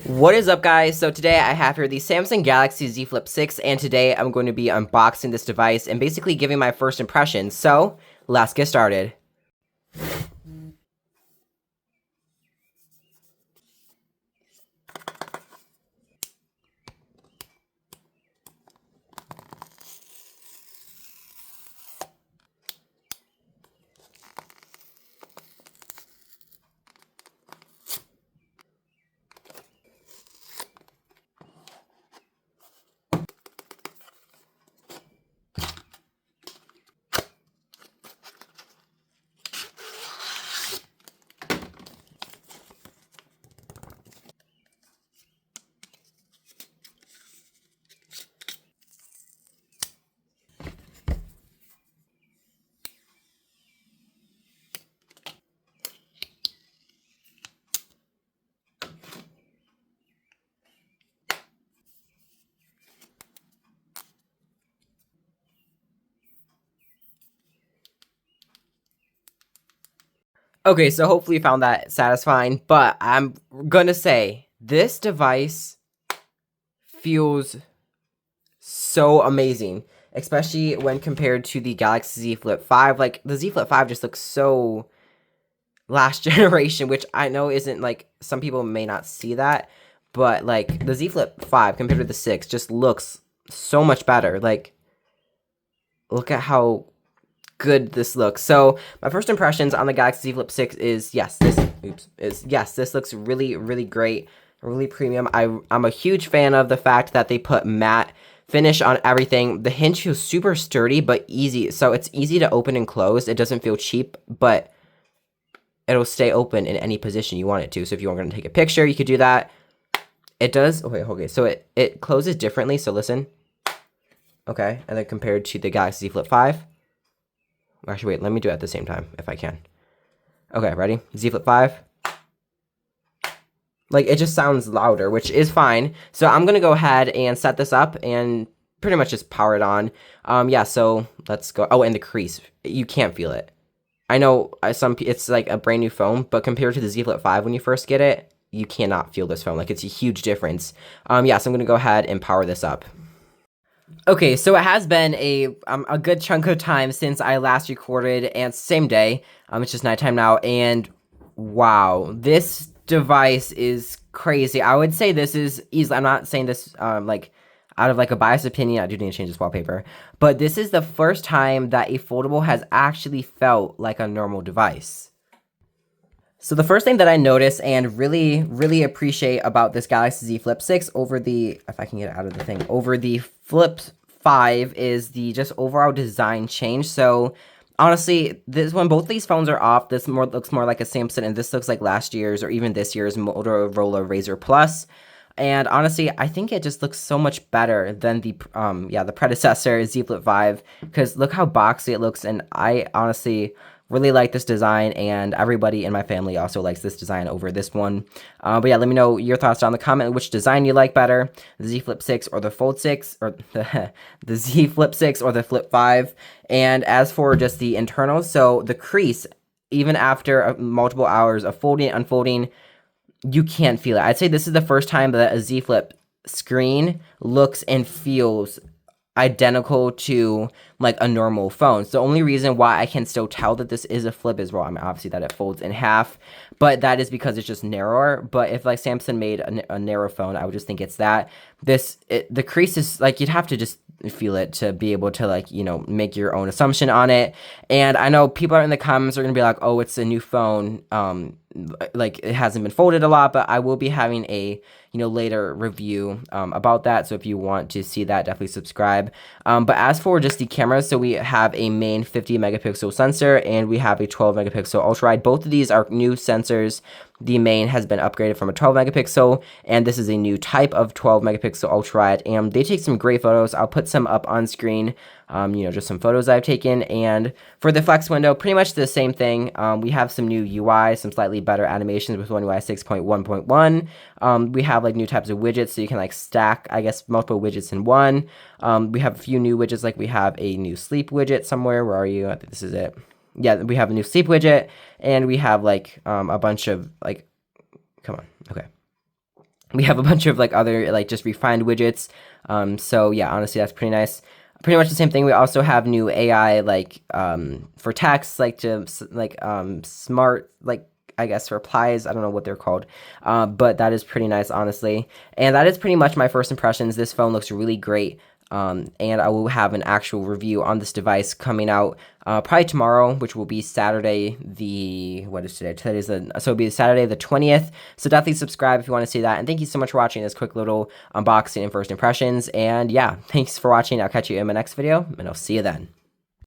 What is up, guys? So today I have here the Samsung Galaxy Z Flip 6, and today I'm going to be unboxing this device and basically giving my first impressions. So let's get started. Okay, so hopefully you found that satisfying, but I'm gonna say this device feels so amazing, especially when compared to the Galaxy Z Flip 5. Like, the Z Flip 5 just looks so last generation, which I know isn't, like, some people may not see that, but like the Z Flip 5 compared to the 6 just looks so much better. Like, look at how good this looks. So my first impressions on the Galaxy Z Flip 6 is yes, this looks really great, really premium. I'm a huge fan of the fact that they put matte finish on everything. The hinge feels super sturdy but easy, so it's easy to open and close. It doesn't feel cheap, but it'll stay open in any position you want it to. So if you want to take a picture, you could do that. It does. Okay. So it closes differently. So listen. Okay, and then compared to the Galaxy Z Flip 5. Actually, wait, let me do it at the same time, if I can. Okay, ready? Z Flip 5. Like, it just sounds louder, which is fine. So I'm going to go ahead and set this up and pretty much just power it on. Yeah, so let's go. Oh, and the crease. You can't feel it. I know it's like a brand new phone, but compared to the Z Flip 5 when you first get it, you cannot feel this phone. Like, it's a huge difference. Yeah, so I'm going to go ahead and power this up. Okay, so it has been a good chunk of time since I last recorded, and same day. It's just nighttime now, and wow, this device is crazy. I would say this is easily. I'm not saying this like out of like a biased opinion. I do need to change this wallpaper, but this is the first time that a foldable has actually felt like a normal device. So the first thing that I notice and really appreciate about this Galaxy Z Flip 6 over the, if I can get it out of the thing, over the Flip 5 is the just overall design change. So honestly, this when both these phones are off, this looks more like a Samsung, and this looks like last year's or even this year's Motorola Razr Plus. And honestly, I think it just looks so much better than the the predecessor Z Flip 5, because look how boxy it looks, and I honestly really like this design, and everybody in my family also likes this design over this one. But yeah, let me know your thoughts down in the comment, which design you like better, the Z Flip 6 or the Fold 6, or the Z Flip 6 or the Flip 5. And as for just the internals, so the crease, even after multiple hours of folding and unfolding, you can't feel it. I'd say this is the first time that a Z Flip screen looks and feels identical to like a normal phone. So the only reason why I can still tell that this is a flip is, well, I mean, obviously that it folds in half, but that is because it's just narrower. But if like Samsung made a narrow phone, I would just think it's that. The crease is like, you'd have to just feel it to be able to, like, you know, make your own assumption on it. And I know people are in the comments are gonna be like, oh, it's a new phone, like it hasn't been folded a lot, but I will be having a, you know, later review about that. So if you want to see that, definitely subscribe. But as for just the cameras, so we have a main 50 megapixel sensor and we have a 12 megapixel ultra wide. Both of these are new sensors. The main has been upgraded from a 12 megapixel, and this is a new type of 12 megapixel ultra wide, and they take some great photos. I'll put some up on screen, you know, just some photos I've taken. And for the flex window, pretty much the same thing. We have some new UI, some slightly better animations with One UI 6.1.1. We have like new types of widgets, so you can like stack, I guess, multiple widgets in one. We have a few new widgets, like we have a new sleep widget somewhere. Where are you? I think this is it. Yeah, we have a new sleep widget, and we have like a bunch of like, come on, okay. We have a bunch of like other like just refined widgets. So yeah, honestly, that's pretty nice. Pretty much the same thing. We also have new AI like for text, like to like smart like I guess replies. I don't know what they're called, but that is pretty nice, honestly. And that is pretty much my first impressions. This phone looks really great. And I will have an actual review on this device coming out probably tomorrow, which will be Saturday. What is today? So it'll be Saturday the 20th. So definitely subscribe if you want to see that. And thank you so much for watching this quick little unboxing and first impressions. And yeah, thanks for watching. I'll catch you in my next video, and I'll see you then.